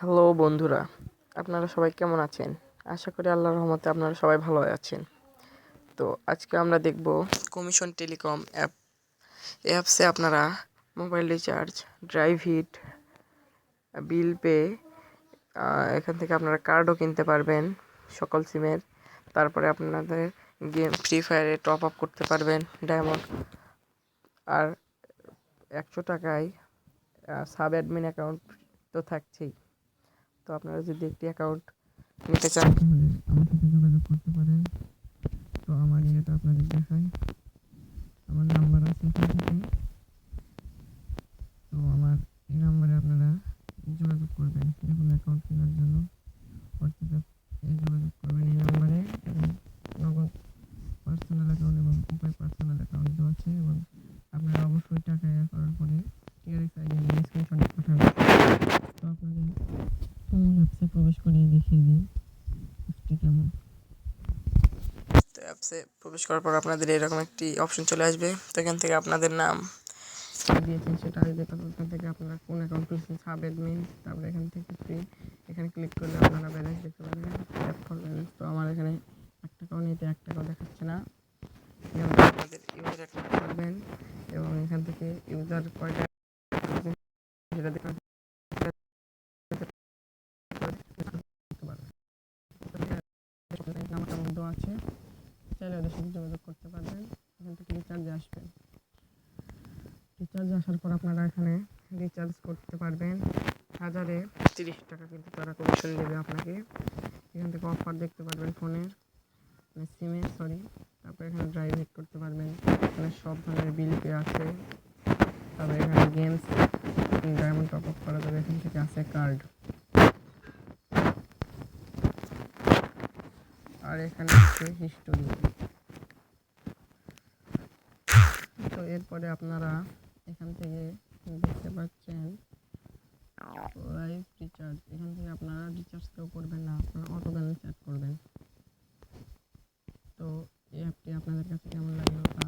Hello বন্ধুরা, আপনারা সবাই কেমন আছেন? আশা করি আল্লাহর রহমতে আপনারা সবাই ভালো আছেন। তো আজকে আমরা দেখব কমিশন টেলিকম অ্যাপসে আপনারা mobile recharge, drive hit, bill pay, এখান থেকে আপনারা কার্ডও কিনতে পারবেন সকল সিমের। তারপরে আপনাদের গেম ফ্রি ফায়ারে টপ আপ করতে পারবেন ডায়মন্ড। আর 100 টাকায় সাব অ্যাডমিন অ্যাকাউন্ট তো থাকছেই। তো আপনারা যদি একটি অ্যাকাউন্ট নিতে চান তাহলে আমার সাথে যোগাযোগ করতে পারেন। তো আমার ইয়েটা আপনাদের দেখাই, আমার নাম্বার আছে এখান থেকে। তো আমার এই নাম্বারে আপনারা যোগাযোগ করবেন যে কোনো অ্যাকাউন্ট কেনার জন্য। হোয়াটসঅ্যাপে যোগাযোগ করবেন এই নাম্বারে। এবং নগদ পার্সোনাল অ্যাকাউন্ট এবং উপায় পার্সোনাল অ্যাকাউন্ট দেওয়া আছে। এবং আপনারা অবশ্যই টাকা অ্যাড করার পরে টিআরএক্স আইডি এবং স্ক্রিনশট পাঠাবেন। তো আপনাদের মূল অ্যাপসে প্রবেশ করে দেখিয়ে দিই অ্যাপসটি কেমন। তো অ্যাপসে প্রবেশ করার পর আপনাদের এরকম একটি অপশন চলে আসবে। তো এখান থেকে আপনাদের নাম দিয়েছেন সেটা দেখুন। এখান থেকে আপনারা কোন অ্যাকাউন্ট খুলছেন, সাব অ্যাডমিন, তারপরে এখান থেকে ফ্রি, এখানে ক্লিক করলে আপনারা ব্যালেন্স দেখতে পারবেন, ট্যাপ ফর ব্যালেন্স। তো আমার এখানে 1 টাকাও নেই, 1 টাকাও দেখাচ্ছে না। আপনাদের ইউজার অ্যাড করতে পারবেন এবং এখান থেকে ইউজার কয়টা সেটা দেখতে পারবেন। নাম্বারটা মধ্যে আছে, চাইলে ওদের সাথে যোগাযোগ করতে পারবেন। এখান থেকে রিচার্জে আসবেন। রিচার্জে আসার পর আপনারা এখানে রিচার্জ করতে পারবেন 1030 টাকা, কিন্তু তারা কমিশন দেবে আপনাকে। এখান থেকে অফার দেখতে পারবেন ফোনের, সিমের সরি। তারপরে এখানে ড্রাইভ হিট করতে পারবেন, এখানে সব ধরনের বিল পে আছে। তারপরে এখানে গেমস, ডায়মন্ড টপ আপ করা যাবে। এখান থেকে আছে কার্ড। আর এখানে আছে হিস্টোরি। তো এরপরে আপনারা এখান থেকে দেখতে পাচ্ছেন লাইভ রিচার্জ। এখান থেকে আপনারা রিচার্জ কেউ করবেন না, আপনারা অটো ব্যালেন্স অ্যাড করবেন। তো এই অ্যাপটি আপনাদের কাছে কেমন লাগলো তা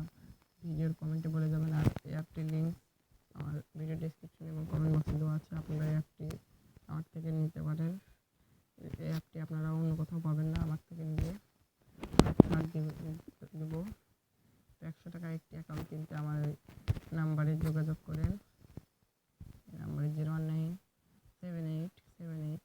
ভিডিওর কমেন্টে বলে যাবেন। আর এই অ্যাপটির লিঙ্ক আমার ভিডিও ডেসক্রিপশন এবং কমেন্ট বক্সে দেওয়া আছে। আপনারা এই অ্যাপটি আমার থেকে নিতে পারেন। এই অ্যাপটি আপনারা অন্য কোথাও পাবেন না, আমার থেকে নিলে ছাড় দেবো। 100 টাকা একটি অ্যাকাউন্ট কিনতে আমার নাম্বারে যোগাযোগ করেন। নাম্বারে 0197878